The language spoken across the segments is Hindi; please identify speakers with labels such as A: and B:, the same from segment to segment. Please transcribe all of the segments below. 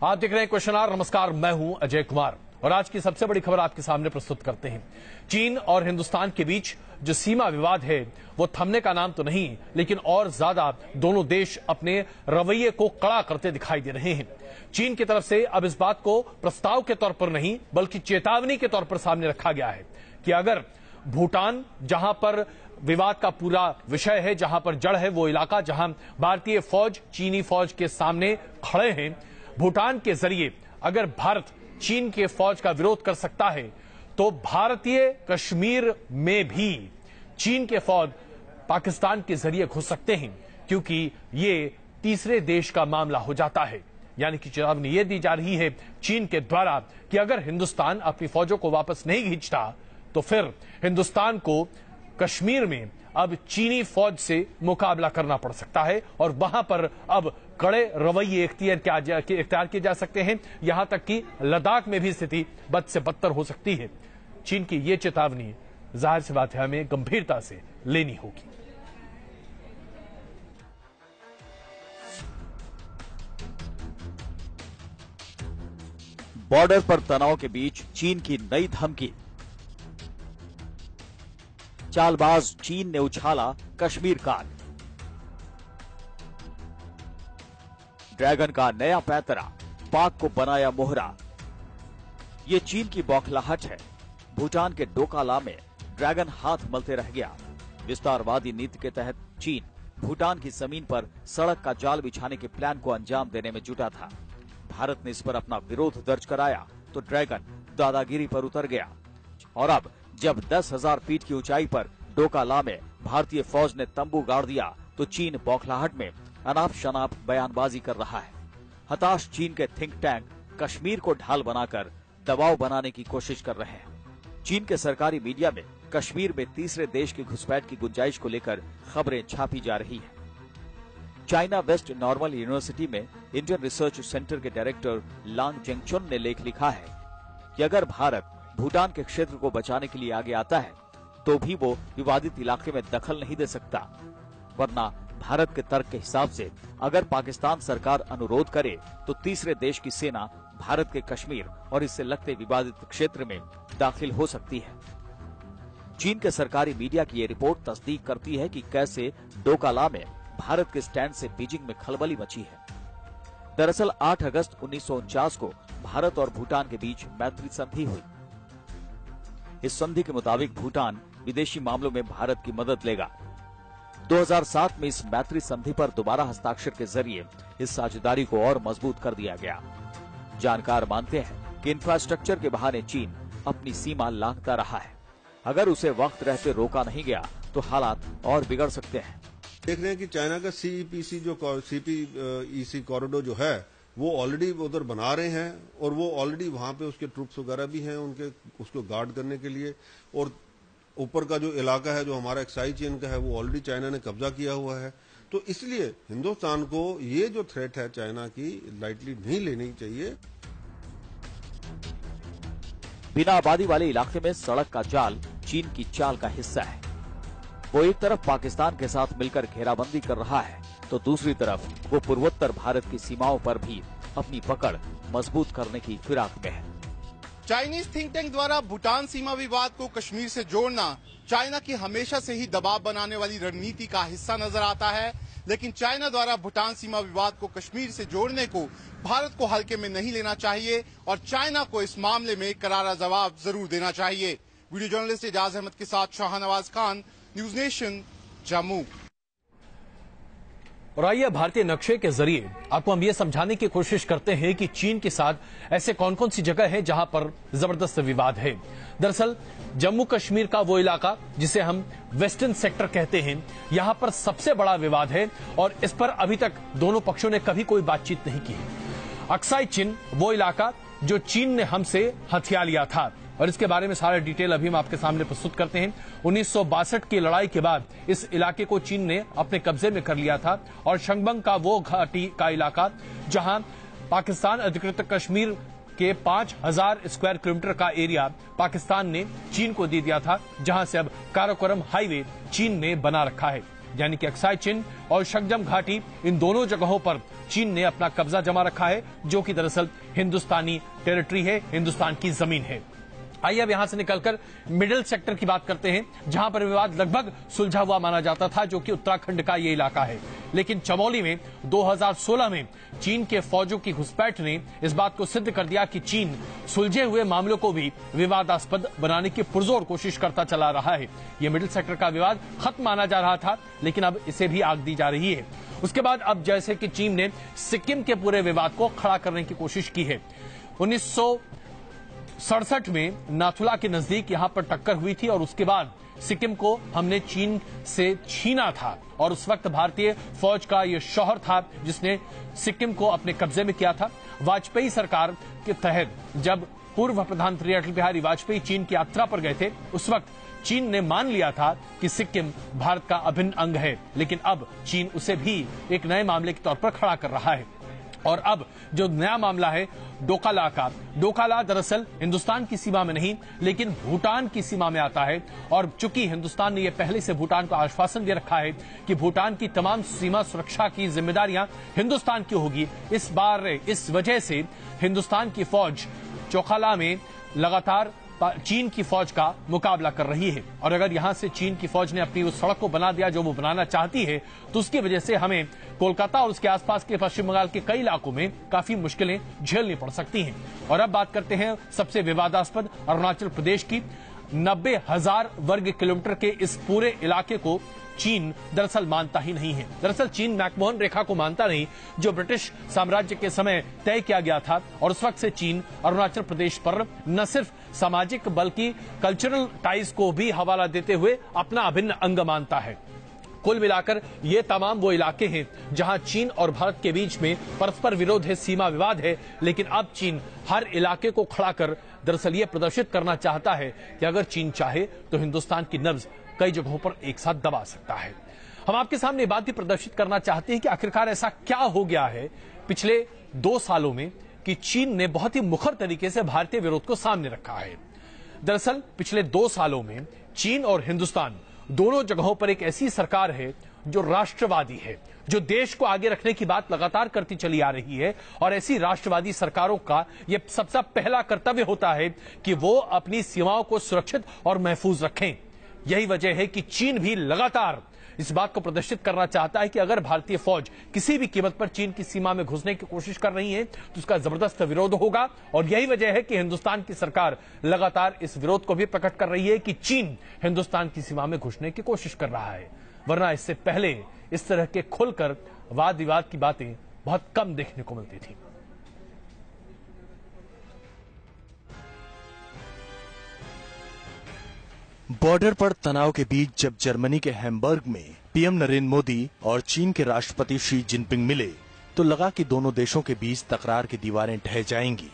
A: आप देख रहे हैं क्वेश्चन आवर। नमस्कार, मैं हूं अजय कुमार और आज की सबसे बड़ी खबर आपके सामने प्रस्तुत करते हैं। चीन और हिंदुस्तान के बीच जो सीमा विवाद है वो थमने का नाम तो नहीं, लेकिन और ज्यादा दोनों देश अपने रवैये को कड़ा करते दिखाई दे रहे हैं। चीन की तरफ से अब इस बात को प्रस्ताव के तौर पर नहीं बल्कि चेतावनी के तौर पर सामने रखा गया है कि अगर भूटान, जहां पर विवाद का पूरा विषय है, जहां पर जड़ है, वो इलाका जहां भारतीय फौज चीनी फौज के सामने खड़े हैं, भूटान के जरिए अगर भारत चीन के फौज का विरोध कर सकता है तो भारतीय कश्मीर में भी चीन के फौज पाकिस्तान के जरिए घुस सकते हैं, क्योंकि ये तीसरे देश का मामला हो जाता है। यानी कि चेतावनी ये दी जा रही है चीन के द्वारा कि अगर हिंदुस्तान अपनी फौजों को वापस नहीं खींचता तो फिर हिंदुस्तान को कश्मीर में अब चीनी फौज से मुकाबला करना पड़ सकता है और वहां पर अब कड़े रवैये इख्तियार किए जा सकते हैं। यहां तक कि लद्दाख में भी स्थिति बद से बदतर हो सकती है। चीन की यह चेतावनी जाहिर सी बात है हमें गंभीरता से लेनी होगी।
B: बॉर्डर पर तनाव के बीच चीन की नई धमकी। चालबाज चीन ने उछाला कश्मीर कार्ड। ड्रैगन का नया पैंतरा, पाक को बनाया मोहरा। ये चीन की बौखलाहट है। भूटान के डोकाला में ड्रैगन हाथ मलते रह गया। विस्तारवादी नीति के तहत चीन भूटान की जमीन पर सड़क का जाल बिछाने के प्लान को अंजाम देने में जुटा था। भारत ने इस पर अपना विरोध दर्ज कराया तो ड्रैगन दादागिरी पर उतर गया और अब जब 10,000 फीट की ऊंचाई पर डोकाला में भारतीय फौज ने तंबू गाड़ दिया तो चीन बौखलाहट में अनाप शनाप बयानबाजी कर रहा है। हताश चीन के थिंक टैंक कश्मीर को ढाल बनाकर दबाव बनाने की कोशिश कर रहे हैं। चीन के सरकारी मीडिया में कश्मीर में तीसरे देश की घुसपैठ की गुंजाइश को लेकर खबरें छापी जा रही हैं। चाइना वेस्ट नॉर्मल यूनिवर्सिटी में इंडियन रिसर्च सेंटर के डायरेक्टर लांग जेंगचुन ने लेख लिखा है कि अगर भारत भूटान के क्षेत्र को बचाने के लिए आगे आता है तो भी वो विवादित इलाके में दखल नहीं दे सकता, वरना भारत के तर्क के हिसाब से अगर पाकिस्तान सरकार अनुरोध करे तो तीसरे देश की सेना भारत के कश्मीर और इससे लगते विवादित क्षेत्र में दाखिल हो सकती है। चीन के सरकारी मीडिया की ये रिपोर्ट तस्दीक करती है कि कैसे डोकाला में भारत के स्टैंड से बीजिंग में खलबली मची है। दरअसल 8 अगस्त 1949 को भारत और भूटान के बीच मैत्री संधि हुई। इस संधि के मुताबिक भूटान विदेशी मामलों में भारत की मदद लेगा। 2007 में इस मैत्री संधि पर दोबारा हस्ताक्षर के जरिए इस साझेदारी को और मजबूत कर दिया गया। जानकार मानते हैं कि इंफ्रास्ट्रक्चर के बहाने चीन अपनी सीमा लांघता रहा है। अगर उसे वक्त रहते रोका नहीं गया तो हालात और बिगड़ सकते हैं।
C: देख रहे हैं कि चाइना का सीपीईसी कॉरिडोर जो है वो ऑलरेडी उधर बना रहे हैं और वो ऑलरेडी वहां पे उसके ट्रूप्स वगैरह भी हैं उनके उसको गार्ड करने के लिए। और ऊपर का जो इलाका है जो हमारा एक्साई चेन का है वो ऑलरेडी चाइना ने कब्जा किया हुआ है। तो इसलिए हिंदुस्तान को ये जो थ्रेट है चाइना की लाइटली नहीं लेनी चाहिए।
B: बिना आबादी वाले इलाके में सड़क का जाल चीन की चाल का हिस्सा है। वो एक तरफ पाकिस्तान के साथ मिलकर घेराबंदी कर रहा है तो दूसरी तरफ वो पूर्वोत्तर भारत की सीमाओं पर भी अपनी पकड़ मजबूत करने की फिराक में है।
D: चाइनीज थिंक टैंक द्वारा भूटान सीमा विवाद को कश्मीर से जोड़ना चाइना की हमेशा से ही दबाव बनाने वाली रणनीति का हिस्सा नजर आता है, लेकिन चाइना द्वारा भूटान सीमा विवाद को कश्मीर से जोड़ने को भारत को हल्के में नहीं लेना चाहिए और चाइना को इस मामले में करारा जवाब जरूर देना चाहिए। वीडियो जर्नलिस्ट एजाज अहमद के साथ शाहनवाज खान, न्यूज नेशन, जम्मू।
A: और आइए भारतीय नक्शे के जरिए आपको हम ये समझाने की कोशिश करते हैं कि चीन के साथ ऐसे कौन कौन सी जगह है जहां पर जबरदस्त विवाद है। दरअसल जम्मू कश्मीर का वो इलाका जिसे हम वेस्टर्न सेक्टर कहते हैं, यहां पर सबसे बड़ा विवाद है और इस पर अभी तक दोनों पक्षों ने कभी कोई बातचीत नहीं की। अक्साई चिन वो इलाका जो चीन ने हमसे हथिया लिया था और इसके बारे में सारा डिटेल अभी हम आपके सामने प्रस्तुत करते हैं। 1962 की लड़ाई के बाद इस इलाके को चीन ने अपने कब्जे में कर लिया था और शंगबंग का वो घाटी का इलाका जहां पाकिस्तान अधिकृत कश्मीर के 5,000 स्क्वायर किलोमीटर का एरिया पाकिस्तान ने चीन को दे दिया था, जहां से अब काराकोरम हाईवे चीन ने बना रखा है। यानी कि अक्साई चिन और शंगजम घाटी, इन दोनों जगहों पर चीन ने अपना कब्जा जमा रखा है, जो कि दरअसल हिंदुस्तानी टेरिटरी है, हिंदुस्तान की जमीन है। आइए अब यहां से निकलकर मिडिल सेक्टर की बात करते हैं, जहां पर विवाद लगभग सुलझा हुआ माना जाता था, जो कि उत्तराखंड का ये इलाका है। लेकिन चमोली में 2016 में चीन के फौजों की घुसपैठ ने इस बात को सिद्ध कर दिया कि चीन सुलझे हुए मामलों को भी विवादास्पद बनाने की पुरजोर कोशिश करता चला रहा है। ये मिडिल सेक्टर का विवाद खत्म माना जा रहा था, लेकिन अब इसे भी आग दी जा रही है। उसके बाद अब जैसे कि चीन ने सिक्किम के पूरे विवाद को खड़ा करने की कोशिश की है। 1967 में नाथुला के नजदीक यहां पर टक्कर हुई थी और उसके बाद सिक्किम को हमने चीन से छीना था और उस वक्त भारतीय फौज का यह शौहर था जिसने सिक्किम को अपने कब्जे में किया था। वाजपेयी सरकार के तहत जब पूर्व प्रधानमंत्री अटल बिहारी वाजपेयी चीन की यात्रा पर गए थे, उस वक्त चीन ने मान लिया था कि सिक्किम भारत का अभिन्न अंग है, लेकिन अब चीन उसे भी एक नए मामले के तौर पर खड़ा कर रहा है। और अब जो नया मामला है डोकाला का, डोकाला दरअसल हिंदुस्तान की सीमा में नहीं लेकिन भूटान की सीमा में आता है। और चूंकि हिंदुस्तान ने यह पहले से भूटान को आश्वासन दे रखा है कि भूटान की तमाम सीमा सुरक्षा की जिम्मेदारियां हिंदुस्तान की होगी, इस बार इस वजह से हिंदुस्तान की फौज चोखाला में लगातार चीन की फौज का मुकाबला कर रही है। और अगर यहां से चीन की फौज ने अपनी उस सड़क को बना दिया जो वो बनाना चाहती है, तो उसकी वजह से हमें कोलकाता और उसके आसपास के पश्चिम बंगाल के कई इलाकों में काफी मुश्किलें झेलनी पड़ सकती हैं। और अब बात करते हैं सबसे विवादास्पद अरुणाचल प्रदेश की। 90,000 वर्ग किलोमीटर के इस पूरे इलाके को चीन दरअसल मानता ही नहीं है। दरअसल चीन मैकमोहन रेखा को मानता नहीं, जो ब्रिटिश साम्राज्य के समय तय किया गया था। और उस वक्त से चीन अरुणाचल प्रदेश पर न सिर्फ सामाजिक बल्कि कल्चरल टाइज को भी हवाला देते हुए अपना अभिन्न अंग मानता है। कुल मिलाकर ये तमाम वो इलाके हैं जहां चीन और भारत के बीच में परस्पर विरोध है, सीमा विवाद है। लेकिन अब चीन हर इलाके को खड़ा कर दरअसल ये प्रदर्शित करना चाहता है कि अगर चीन चाहे तो हिंदुस्तान की नब्ज कई जगहों पर एक साथ दबा सकता है। हम आपके सामने बात भी प्रदर्शित करना चाहते हैं कि आखिरकार ऐसा क्या हो गया है पिछले 2 सालों में कि चीन ने बहुत ही मुखर तरीके से भारतीय विरोध को सामने रखा है। दरअसल पिछले 2 सालों में चीन और हिंदुस्तान दोनों जगहों पर एक ऐसी सरकार है जो राष्ट्रवादी है, जो देश को आगे रखने की बात लगातार करती चली आ रही है। और ऐसी राष्ट्रवादी सरकारों का यह सबसे पहला कर्तव्य होता है कि वो अपनी सीमाओं को सुरक्षित और महफूज रखें। यही वजह है कि चीन भी लगातार इस बात को प्रदर्शित करना चाहता है कि अगर भारतीय फौज किसी भी कीमत पर चीन की सीमा में घुसने की कोशिश कर रही है तो उसका जबरदस्त विरोध होगा। और यही वजह है कि हिंदुस्तान की सरकार लगातार इस विरोध को भी प्रकट कर रही है कि चीन हिंदुस्तान की सीमा में घुसने की कोशिश कर रहा है। वरना इससे पहले इस तरह के खुलकर वाद विवाद की बातें बहुत कम देखने को मिलती थी।
E: बॉर्डर पर तनाव के बीच जब जर्मनी के हैम्बर्ग में पीएम नरेंद्र मोदी और चीन के राष्ट्रपति शी जिनपिंग मिले तो लगा कि दोनों देशों के बीच तकरार की दीवारें ढह जाएंगी।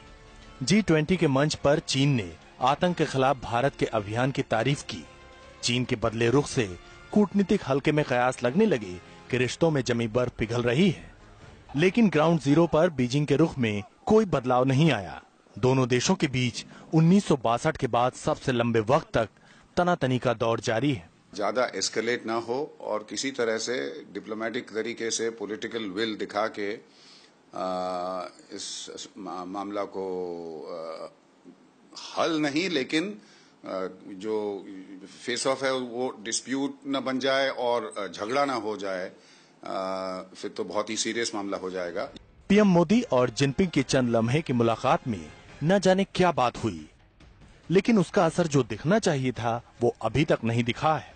E: G20 के मंच पर चीन ने आतंक के खिलाफ भारत के अभियान की तारीफ की। चीन के बदले रुख से कूटनीतिक हल्के में कयास लगने लगे कि रिश्तों में जमी बर्फ पिघल रही है। लेकिन ग्राउंड जीरो पर बीजिंग के रुख में कोई बदलाव नहीं आया। दोनों देशों के बीच 1962 के बाद सबसे लंबे वक्त तक तनातनी का दौर जारी है।
F: ज्यादा एस्केलेट ना हो और किसी तरह से डिप्लोमेटिक तरीके से पॉलिटिकल विल दिखा के इस मामला को हल नहीं, लेकिन जो फेस ऑफ है वो डिस्प्यूट न बन जाए और झगड़ा ना हो जाए, फिर तो बहुत ही सीरियस मामला हो जाएगा।
E: पीएम मोदी और जिनपिंग की चंद लम्हे की मुलाकात में न जाने क्या बात हुई, लेकिन उसका असर जो दिखना चाहिए था वो अभी तक नहीं दिखा है।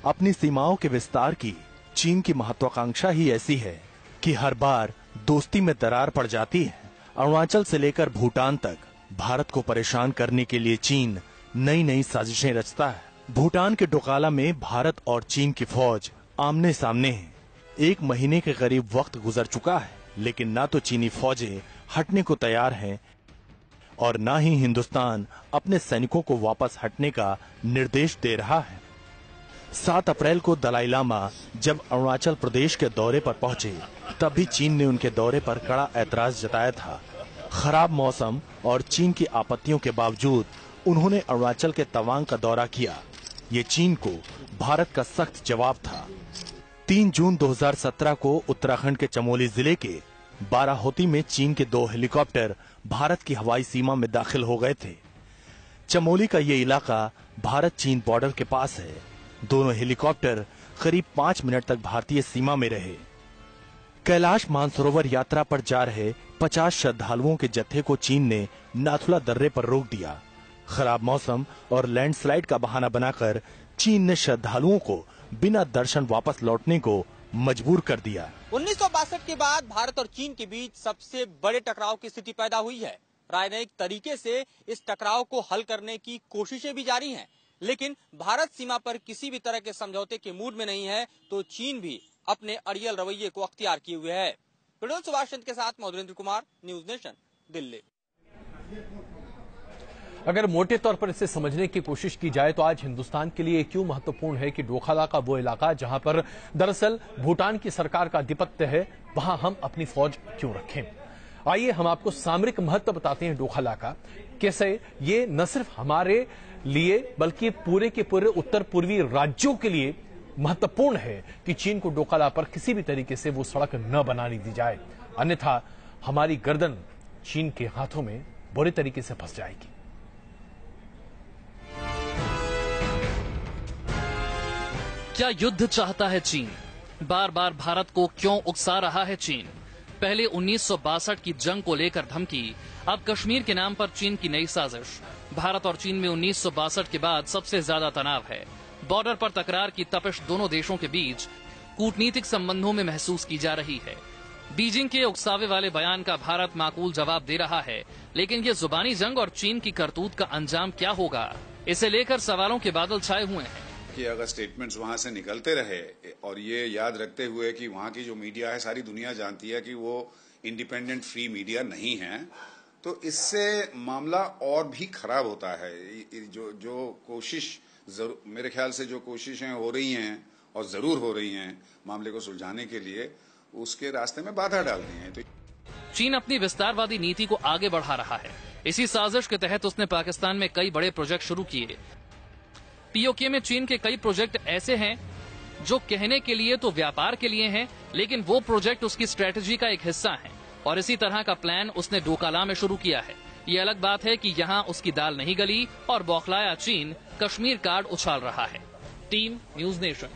E: अपनी सीमाओं के विस्तार की चीन की महत्वाकांक्षा ही ऐसी है कि हर बार दोस्ती में दरार पड़ जाती है। अरुणाचल से लेकर भूटान तक भारत को परेशान करने के लिए चीन नई नई साजिशें रचता है। भूटान के डोकाला में भारत और चीन की फौज आमने सामने है। 1 महीने के करीब वक्त गुजर चुका है, लेकिन ना तो चीनी फौजें हटने को तैयार हैं और ना ही हिंदुस्तान अपने सैनिकों को वापस हटने का निर्देश दे रहा है। 7 अप्रैल को दलाई लामा जब अरुणाचल प्रदेश के दौरे पर पहुंचे, तब भी चीन ने उनके दौरे पर कड़ा ऐतराज जताया था। खराब मौसम और चीन की आपत्तियों के बावजूद उन्होंने अरुणाचल के तवांग का दौरा किया। ये चीन को भारत का सख्त जवाब था। 3 जून 2017 को उत्तराखंड के चमोली जिले के बाराहोती में चीन के 2 हेलीकॉप्टर भारत की हवाई सीमा में दाखिल हो गए थे। चमोली का ये इलाका भारत चीन बॉर्डर के पास है। दोनों हेलीकॉप्टर करीब 5 मिनट तक भारतीय सीमा में रहे। कैलाश मानसरोवर यात्रा पर जा रहे 50 श्रद्धालुओं के जत्थे को चीन ने नाथुला दर्रे पर रोक दिया। खराब मौसम और लैंडस्लाइड का बहाना बनाकर चीन ने श्रद्धालुओं को बिना दर्शन वापस लौटने को मजबूर कर दिया।
G: 1962 के बाद भारत और चीन के बीच सबसे बड़े टकराव की स्थिति पैदा हुई है। राजनयिक तरीके से इस टकराव को हल करने की कोशिशें भी जारी हैं, लेकिन भारत सीमा पर किसी भी तरह के समझौते के मूड में नहीं है, तो चीन भी अपने अड़ियल रवैये को अख्तियार किए हुए है। प्रोड्यूसर सुभाष चंद्र के साथ मधुरेंद्र कुमार, न्यूज नेशन, दिल्ली।
A: अगर मोटे तौर पर इसे समझने की कोशिश की जाए तो आज हिंदुस्तान के लिए क्यों महत्वपूर्ण है कि डोखाला का वो इलाका जहां पर दरअसल भूटान की सरकार का आधिपत्य है, वहां हम अपनी फौज क्यों रखें। आइए हम आपको सामरिक महत्व बताते हैं डोखाला का। कैसे ये न सिर्फ हमारे लिए बल्कि पूरे के पूरे उत्तर पूर्वी राज्यों के लिए महत्वपूर्ण है कि चीन को डोखाला पर किसी भी तरीके से वो सड़क न बनाने दी जाए, अन्यथा हमारी गर्दन चीन के हाथों में बुरे तरीके से फंस जाएगी।
H: क्या युद्ध चाहता है चीन? बार बार भारत को क्यों उकसा रहा है चीन? पहले 1962 की जंग को लेकर धमकी, अब कश्मीर के नाम पर चीन की नई साजिश। भारत और चीन में 1962 के बाद सबसे ज्यादा तनाव है। बॉर्डर पर तकरार की तपिश दोनों देशों के बीच कूटनीतिक संबंधों में महसूस की जा रही है। बीजिंग के उकसावे वाले बयान का भारत माकूल जवाब दे रहा है, लेकिन ये जुबानी जंग और चीन की करतूत का अंजाम क्या होगा, इसे लेकर सवालों के बादल छाए हुए हैं।
F: कि अगर स्टेटमेंट्स वहां से निकलते रहे और ये याद रखते हुए कि वहां की जो मीडिया है, सारी दुनिया जानती है कि वो इंडिपेंडेंट फ्री मीडिया नहीं है, तो इससे मामला और भी खराब होता है। जो कोशिश मेरे ख्याल से जो कोशिशें हो रही हैं और जरूर हो रही हैं मामले को सुलझाने के लिए, उसके रास्ते में बाधा डालती हैं। तो
H: चीन अपनी विस्तारवादी नीति को आगे बढ़ा रहा है। इसी साजिश के तहत उसने पाकिस्तान में कई बड़े प्रोजेक्ट शुरू किए। पीओके में चीन के कई प्रोजेक्ट ऐसे हैं जो कहने के लिए तो व्यापार के लिए हैं, लेकिन वो प्रोजेक्ट उसकी स्ट्रेटजी का एक हिस्सा है और इसी तरह का प्लान उसने डोकाला में शुरू किया है। ये अलग बात है कि यहाँ उसकी दाल नहीं गली और बौखलाया चीन कश्मीर कार्ड उछाल रहा है। Team news nation.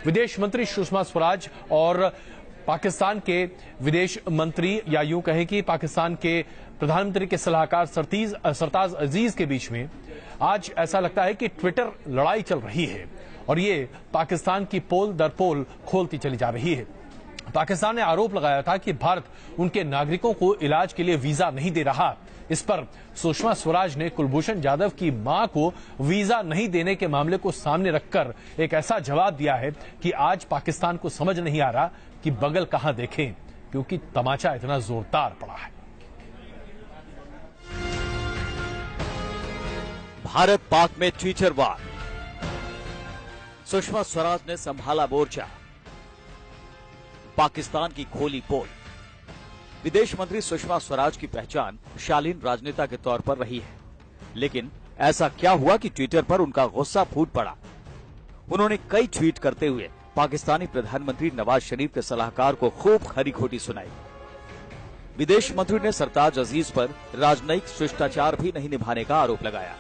A: विदेश मंत्री सुषमा स्वराज और पाकिस्तान के विदेश मंत्री, या यूं कहें कि पाकिस्तान के प्रधानमंत्री के सलाहकार सरताज अजीज के बीच में आज ऐसा लगता है कि ट्विटर लड़ाई चल रही है और ये पाकिस्तान की पोल दर पोल खोलती चली जा रही है। पाकिस्तान ने आरोप लगाया था कि भारत उनके नागरिकों को इलाज के लिए वीजा नहीं दे रहा। इस पर सुषमा स्वराज ने कुलभूषण जाधव की मां को वीजा नहीं देने के मामले को सामने रखकर एक ऐसा जवाब दिया है कि आज पाकिस्तान को समझ नहीं आ रहा कि बगल कहां देखें, क्योंकि तमाचा इतना जोरदार पड़ा है।
B: भारत पाक में ट्विटर वार, सुषमा स्वराज ने संभाला मोर्चा, पाकिस्तान की खोली पोल। विदेश मंत्री सुषमा स्वराज की पहचान शालीन राजनेता के तौर पर रही है, लेकिन ऐसा क्या हुआ कि ट्विटर पर उनका गुस्सा फूट पड़ा। उन्होंने कई ट्वीट करते हुए पाकिस्तानी प्रधानमंत्री नवाज शरीफ के सलाहकार को खूब खरी खोटी सुनाई। विदेश मंत्री ने सरताज अजीज पर राजनयिक शिष्टाचार भी नहीं निभाने का आरोप लगाया।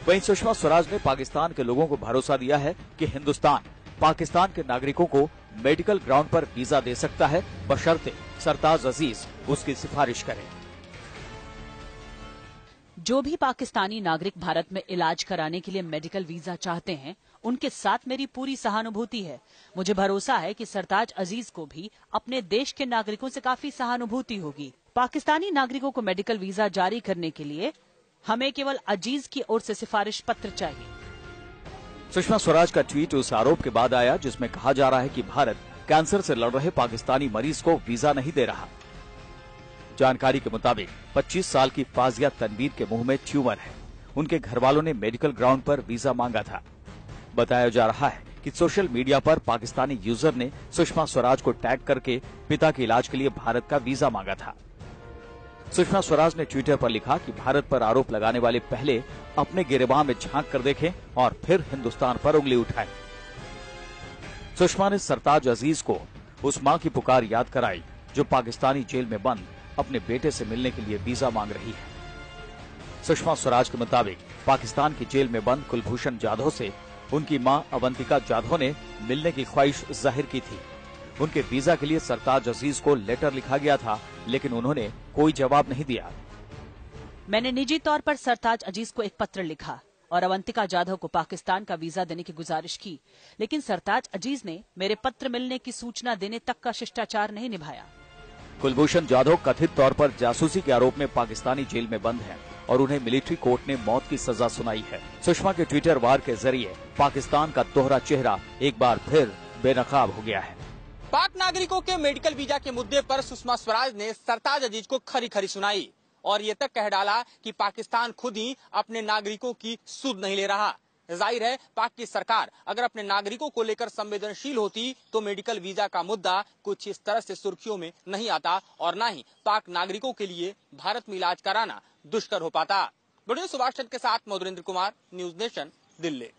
B: वहीं सुषमा स्वराज ने पाकिस्तान के लोगों को भरोसा दिया है कि हिंदुस्तान पाकिस्तान के नागरिकों को मेडिकल ग्राउंड पर वीजा दे सकता है, बशर्ते सरताज अजीज उसकी सिफारिश करें।
I: जो भी पाकिस्तानी नागरिक भारत में इलाज कराने के लिए मेडिकल वीजा चाहते हैं, उनके साथ मेरी पूरी सहानुभूति है। मुझे भरोसा है कि सरताज अजीज को भी अपने देश के नागरिकों से काफी सहानुभूति होगी। पाकिस्तानी नागरिकों को मेडिकल वीजा जारी करने के लिए हमें केवल अजीज की ओर से सिफारिश पत्र चाहिए।
B: सुषमा स्वराज का ट्वीट उस आरोप के बाद आया जिसमें कहा जा रहा है कि भारत कैंसर से लड़ रहे पाकिस्तानी मरीज को वीजा नहीं दे रहा। जानकारी के मुताबिक 25 साल की फाजिया तनवीर के मुंह में ट्यूमर है। उनके घरवालों ने मेडिकल ग्राउंड पर वीजा मांगा था। बताया जा रहा है कि सोशल मीडिया पर पाकिस्तानी यूजर ने सुषमा स्वराज को टैग करके पिता के इलाज के लिए भारत का वीजा मांगा था। सुषमा स्वराज ने ट्विटर पर लिखा कि भारत पर आरोप लगाने वाले पहले अपने गिरेबान में झांक कर देखें और फिर हिंदुस्तान पर उंगली उठाएं। सुषमा ने सरताज अजीज को उस मां की पुकार याद कराई जो पाकिस्तानी जेल में बंद अपने बेटे से मिलने के लिए वीजा मांग रही है। सुषमा स्वराज के मुताबिक पाकिस्तान की जेल में बंद कुलभूषण जाधव से उनकी मां अवंतिका जाधव ने मिलने की ख्वाहिश जाहिर की थी। उनके वीजा के लिए सरताज अजीज को लेटर लिखा गया था, लेकिन उन्होंने कोई जवाब नहीं दिया।
I: मैंने निजी तौर पर सरताज अजीज को एक पत्र लिखा और अवंतिका जाधव को पाकिस्तान का वीजा देने की गुजारिश की, लेकिन सरताज अजीज ने मेरे पत्र मिलने की सूचना देने तक का शिष्टाचार नहीं निभाया।
B: कुलभूषण जाधव कथित तौर पर जासूसी के आरोप में पाकिस्तानी जेल में बंद हैं और उन्हें मिलिट्री कोर्ट ने मौत की सजा सुनाई है। सुषमा के ट्विटर वार के जरिए पाकिस्तान का दोहरा चेहरा एक बार फिर बेनकाब हो गया है।
G: पाक नागरिकों के मेडिकल वीजा के मुद्दे पर सुषमा स्वराज ने सरताज अजीज को खरी खरी सुनाई और ये तक कह डाला कि पाकिस्तान खुद ही अपने नागरिकों की सुध नहीं ले रहा। जाहिर है पाक की सरकार अगर अपने नागरिकों को लेकर संवेदनशील होती तो मेडिकल वीजा का मुद्दा कुछ इस तरह से सुर्खियों में नहीं आता और न ही पाक नागरिकों के लिए भारत में इलाज कराना दुष्कर हो पाता। वीडियो सुभाष चंद्र के साथ मधुरेंद्र कुमार, न्यूज नेशन, दिल्ली।